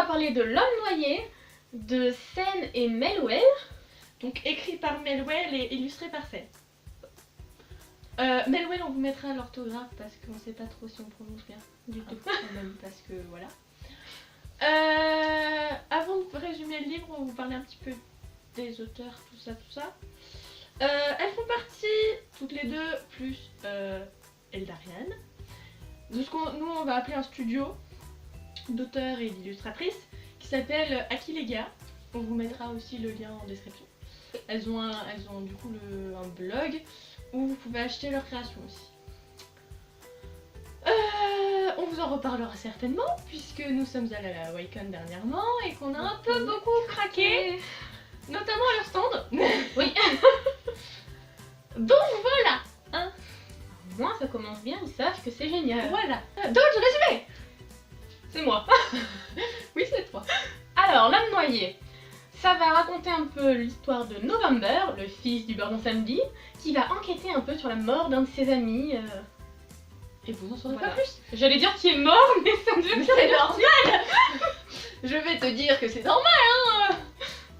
va parler de L'Homme Noyé de Sen et Melwell. Donc écrit par Melwell et illustré par Sen. Melwell, on vous mettra l'orthographe parce qu'on sait pas trop si on prononce bien du tout. Quand même, parce que voilà. Avant de résumer le livre, on va vous parler un petit peu des auteurs, tout ça. Elles font partie, toutes les deux, plus Eldarian, de ce qu'on nous on va appeler un studio d'auteurs et d'illustratrices qui s'appelle Aquilegia. On vous mettra aussi le lien en description. Elles ont du coup un blog où vous pouvez acheter leurs créations aussi. On vous en reparlera certainement puisque nous sommes allés à la Wacom dernièrement et qu'on a un peu beaucoup craqué, notamment à leur stand. Oui. Donc voilà, hein. Au moins ça commence bien, ils savent que c'est génial. Voilà. D'autres résumés. C'est moi. Oui, c'est toi. Alors, L'Homme Noyé, ça va raconter un peu l'histoire de November, le fils du baron Samedi, qui va enquêter un peu sur la mort d'un de ses amis. Et vous en saurez Voilà. pas plus. J'allais dire qui est mort, mais ça me fait C'est normal. Je vais te dire que c'est normal, hein.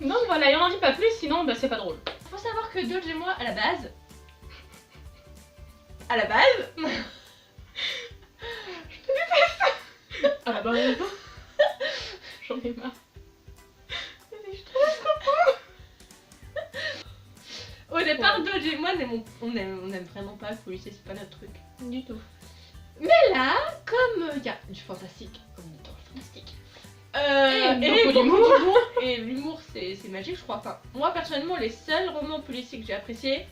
Donc voilà, et on n'en dit pas plus, sinon bah, c'est pas drôle. Faut savoir que Dodge et moi, à la base, À la base, j'en ai marre. au départ, Dodge et moi, on aime vraiment pas le policier, c'est pas notre truc. Du tout. Mais là, comme il y a du fantastique, comme dans le fantastique, beaucoup beaucoup d'humour. d'humour, et l'humour c'est magique, je crois. Enfin, moi personnellement, les seuls romans policiers que j'ai appréciés,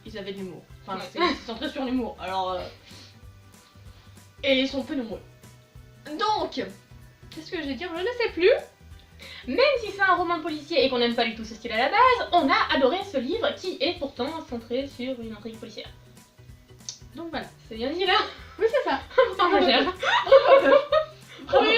ils avaient de l'humour. Enfin, Ouais. c'est centré sur l'humour. Alors, et ils sont peu nombreux. Donc, qu'est-ce que je vais dire? Je ne sais plus. Même si c'est un roman policier et qu'on n'aime pas du tout ce style à la base, on a adoré ce livre qui est pourtant centré sur une intrigue policière. Donc voilà. C'est bien dit là. Oui, c'est ça. Pourtant je gère. Bravo. Oui.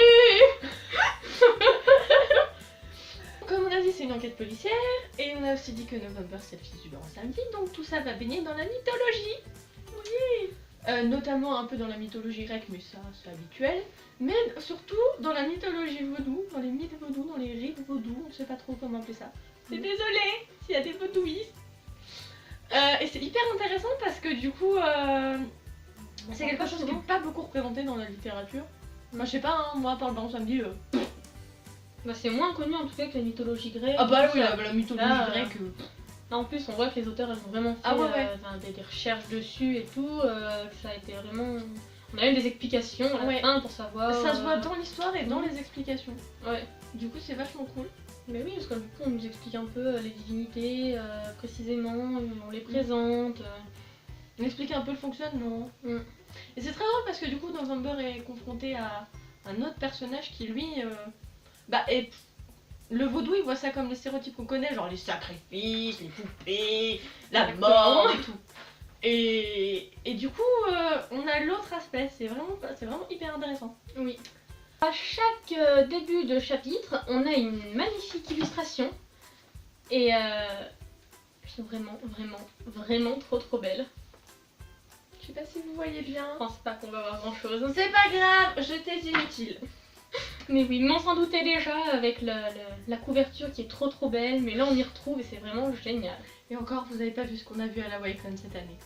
Comme on a dit, c'est une enquête policière, et on a aussi dit que November c'est le fils du baron Samedi, donc tout ça va baigner dans la mythologie. Oui. Notamment un peu dans la mythologie grecque, mais ça c'est habituel. Mais surtout dans la mythologie vaudou, dans les mythes vaudous, dans les rites vaudous, on ne sait pas trop comment appeler ça. C'est désolé s'il y a des vaudouistes. Et c'est hyper intéressant parce que du coup, c'est quelque chose qui n'est pas beaucoup représenté dans la littérature. Moi je sais pas, hein, moi par le baron Samedi. Bah, c'est moins connu en tout cas que la mythologie grecque. Ah bah tout oui, ça. la mythologie Là, grecque. Là, en plus, on voit que les auteurs elles ont vraiment fait Ah ouais. des recherches dessus et tout. Que ça a été vraiment. On a eu des explications à la Ouais. fin pour savoir. Ça se voit dans l'histoire et dans les explications. Ouais. Du coup c'est vachement cool. Mais oui, parce que du coup, on nous explique un peu les divinités précisément, on les présente. On explique un peu le fonctionnement. Mm. Et c'est très drôle parce que du coup November est confronté à un autre personnage qui lui est le vaudou, il voit ça comme les stéréotypes qu'on connaît, genre les sacrifices, les poupées, la mort et tout. Et du coup, on a l'autre aspect, c'est vraiment hyper intéressant. Oui. À chaque début de chapitre, on a une magnifique illustration. Et elles sont vraiment trop belles. Je sais pas si vous voyez bien. Je pense pas qu'on va voir grand chose. C'est pas grave, j'étais inutile. Mais oui, mais on s'en doutait déjà avec la couverture qui est trop belle. Mais là, on y retrouve et c'est vraiment génial. Et encore, vous avez pas vu ce qu'on a vu à la Wacom cette année.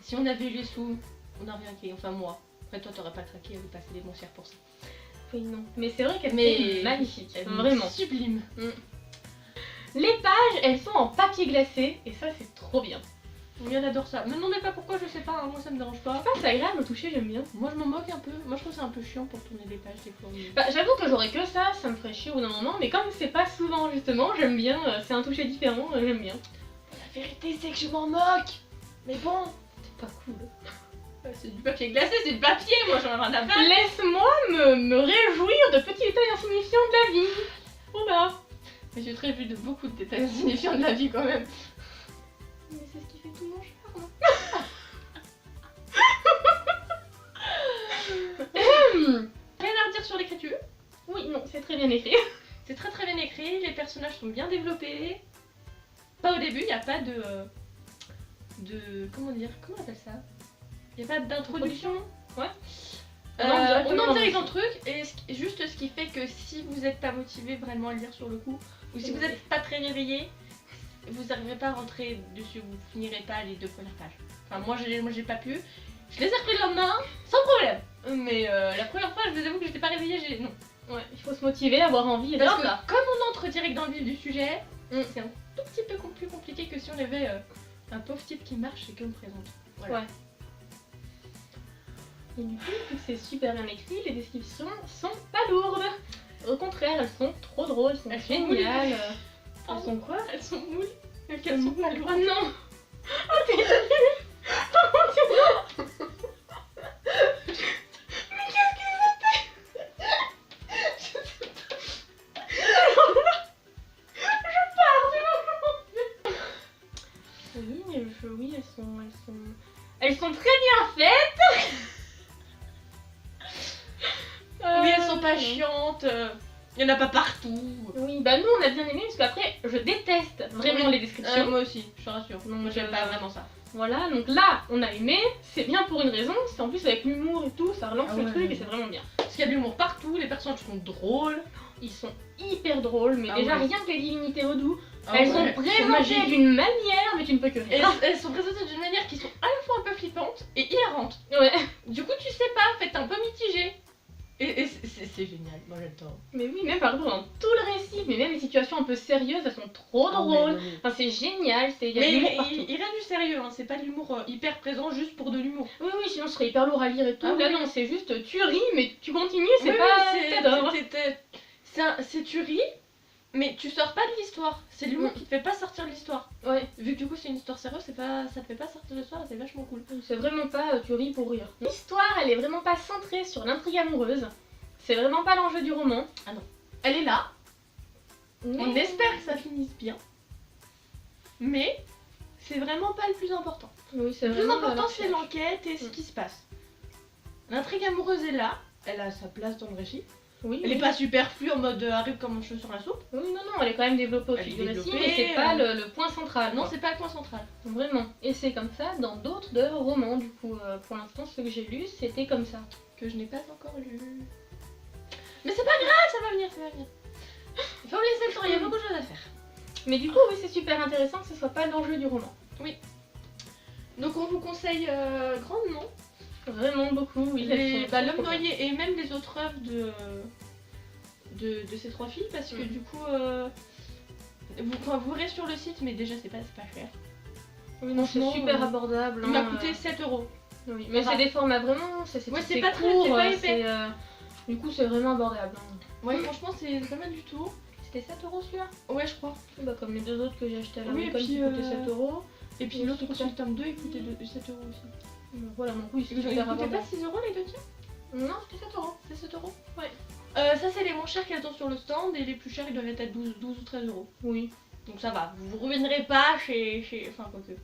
Si on avait eu les sous, on aurait rien créé, enfin moi. Après toi t'aurais pas craqué, vous passez des boncières pour ça. Oui, non. Mais c'est vrai qu'elles Mais sont magnifiques. elles Vraiment. sublime. Les pages, elles sont en papier glacé et ça, c'est trop bien. Oui, elle adore ça. Me demandez pas pourquoi, je sais pas, hein, moi ça me dérange pas. C'est agréable au toucher, j'aime bien. Moi je m'en moque un peu. Moi je trouve ça un peu chiant pour tourner des pages des fois. Bah, j'avoue que j'aurais que ça me ferait chier au bout d'un moment, mais comme c'est pas souvent justement, j'aime bien, c'est un toucher différent, j'aime bien. La vérité c'est que je m'en moque. Mais bon, C'est pas cool. c'est du papier glacé, c'est du papier, moi j'en ai rien à battre. Laisse-moi me réjouir de petits détails insignifiants de la vie. Voilà. Mais j'ai très vu de beaucoup de détails insignifiants de la vie quand même. Mais c'est ce qui fait tout mon charme. Rien à redire sur l'écriture. Oui, non, c'est très bien écrit. C'est très bien écrit, les personnages sont bien développés. Pas au début, il n'y a pas de comment on appelle ça? Il n'y a pas d'introduction. Ouais. On directement entre dans avec le un truc et juste ce qui fait que si vous n'êtes pas motivé vraiment à le lire sur le coup, ou si vous n'êtes pas très réveillé, vous n'arriverez pas à rentrer dessus, vous finirez pas les 2 premières pages. Enfin moi j'ai pas pu, je les ai repris le lendemain sans problème, mais la première fois je vous avoue que j'étais pas réveillée, non. Ouais, il faut se motiver, avoir envie et Parce hop que là. comme on entre direct dans le vif du sujet, c'est un tout petit peu plus compliqué que si on avait un pauvre type qui marche et qu'on présente. Voilà. Ouais. Et du coup, vu que c'est super bien écrit, les descriptions sont pas lourdes. Au contraire, elles sont trop drôles, elles sont Elles sont géniales. moules. Elles sont quoi? Elles sont moules, mais qu'elles sont pas Oh lourdes. non! Oh t'es nulle! Mais qu'est-ce que c'était? Je sais pas. Alors là, je pars du moment. Oui, elles sont très bien faites. Oui, elles sont pas chiantes, il y en a pas partout. Oui, bah nous on a bien aimé parce qu'après je déteste vraiment les descriptions. Moi aussi, je te rassure. Donc, Moi j'aime pas vraiment ça. Voilà, donc là on a aimé, c'est bien pour une raison, c'est en plus avec l'humour et tout, ça relance Ah le ouais, truc ouais. et c'est vraiment bien. Parce qu'il y a de l'humour partout, les personnages sont drôles. Ils sont hyper drôles, mais Ah déjà ouais. rien que les divinités Vodou, Ah elles ouais, sont elles présentées magiques. d'une manière, mais tu ne peux que Et rire. elles sont présentées d'une manière qui sont à la fois un peu flippantes et hilarantes. Ouais, Du coup tu sais pas, en fait t'es un peu mitigé. Et c'est génial, moi j'adore. mais oui, même par exemple dans tout le récit, mais même les situations un peu sérieuses, elles sont trop drôles. Enfin, c'est génial, il y a de Mais l'humour partout. il reste du sérieux, hein. C'est pas de l'humour hyper présent juste pour de l'humour. Oui, oui, sinon ce serait hyper lourd à lire et tout. Ah Là, oui. non, c'est juste tu ris, mais tu continues, c'est Oui, pas. oui, t'adores. c'est tu ris, mais tu sors pas de l'histoire. C'est l'humour qui te fait pas sortir de l'histoire. Ouais, Vu que du coup c'est une histoire sérieuse, ça te fait pas sortir de l'histoire, c'est vachement cool. c'est vraiment pas tu ris pour rire. L'histoire, elle est vraiment pas centrée sur l'intrigue amoureuse. C'est vraiment pas l'enjeu du roman. Elle est là, Mais- on espère que ça finisse bien, mais c'est vraiment pas le plus important. Oui, c'est Le plus vraiment important la c'est recherche. l'enquête et ce qui se passe. L'intrigue amoureuse est là, elle a sa place dans le récit. Oui, Elle est pas superflue en mode arrive comme un cheveu sur la soupe. Oui, non, non, elle est quand même développée au Elle fil est du récit, développée, mais c'est pas le point central. Non, quoi. c'est pas le point central. Vraiment. Et c'est comme ça dans d'autres de romans, du coup. Pour l'instant, ceux que j'ai lus, c'était comme ça. Que je n'ai pas encore lu. Mais c'est pas grave, ça va venir, ça va venir. Il faut me laisser le temps, il y a beaucoup de choses à faire. Mais du coup, oui, c'est super intéressant que ce soit pas l'enjeu du roman. Donc on vous conseille grandement Vraiment beaucoup, oui. elles sont L'homme trop bien. noyé et même les autres œuvres de ces 3 filles parce que du coup vous verrez sur le site, mais déjà c'est pas cher. Oui, non, c'est Franchement, super abordable. Il m'a hein, coûté 7 €. Oui, mais Ça c'est va. des formats vraiment. C'est Ouais, c'est c'est pas très- court, c'est pas épais. du coup, c'est vraiment abordable. hein. Ouais, franchement c'est pas mal du tout. C'était 7 € celui-là. Ouais, je crois. Bah, comme les deux autres que j'ai acheté à la Oui, et Recon puis, qui coûtaient 7 €. Et puis Oui, l'autre c'est aussi, ça. le tome 2, il coûtait 7 € aussi. Donc, voilà, donc oui, c'est Ils super coûtaient pas abordable. 6 € les deux tiens? Non, c'était 7 €. C'est 7 €? Ouais. Ça c'est les moins chers qu'il y a sur le stand et les plus chers ils doivent être à 12 ou 13 €. Oui. Donc ça va, vous ruinerez pas chez... Enfin quoique.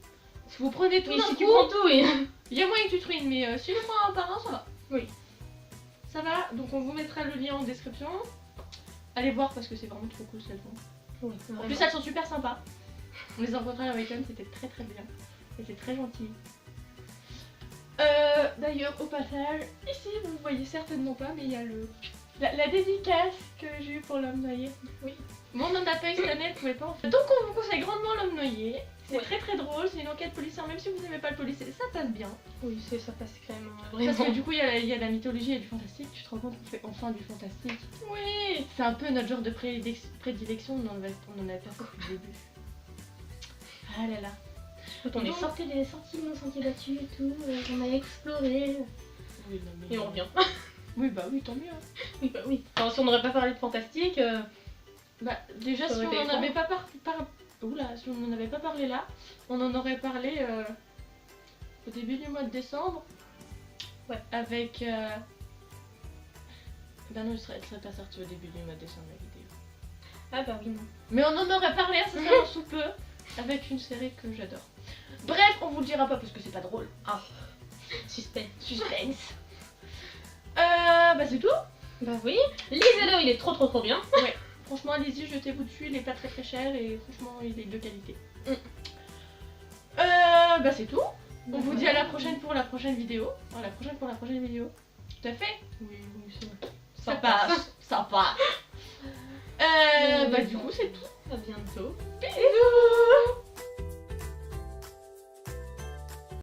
Si vous prenez tout Oui, d'un si coup, tu prends tout, oui. il y a moyen que tu te ruines, mais si tu le prends un par un, ça va. Oui. Ça va, donc on vous mettra le lien en description. Allez voir parce que c'est vraiment trop cool cette vente. Oui, En vraiment. plus elles sont super sympas. On les a rencontrées à la Wacom, c'était très très bien. C'était très gentil. D'ailleurs, au passage, ici vous voyez certainement pas, mais il y a la dédicace que j'ai eue pour l'homme noyé. Oui. Mon nom d'appel cette année, vous pouvez pas en faire. Donc on vous conseille grandement l'homme noyé. C'est Ouais. très très drôle, c'est une enquête policière, même si vous n'aimez pas le policier, ça passe bien. Oui, ça passe quand même Parce vraiment. que du coup il y a la mythologie et du fantastique, tu te rends compte qu'on fait enfin du fantastique. Oui. C'est un peu notre genre de prédilection, on en avait pas fait depuis le début. Ah là là. On est sorti des sentiers non sentiers battus et tout, on a exploré. Oui, non, mais... Et on revient. Oui bah oui, tant mieux. Hein. Oui, bah oui. Enfin, si on n'aurait pas parlé de fantastique, Bah déjà Ça si aurait on été n'en avait pas si on n'en avait pas parlé là, on en aurait parlé au début du mois de décembre. Ouais. Avec ben non, elle serait pas sortie au début du mois de décembre la vidéo. ah bah oui, non. Mais on en aurait parlé incessamment sous peu avec une série que j'adore. Bref, on vous le dira pas parce que c'est pas drôle. Ah, Suspense. suspense. Bah c'est tout. Bah oui. Lisez-le, il est trop bien. Franchement, allez-y, jetez-vous dessus, il est pas très cher et franchement, il est de qualité. Bah c'est tout. On vous dit à la prochaine pour la prochaine vidéo. À la prochaine pour la prochaine vidéo. Tout à fait. Oui, oui, c'est vrai. Ça passe. Ça passe. bah du coup c'est tout. À bientôt.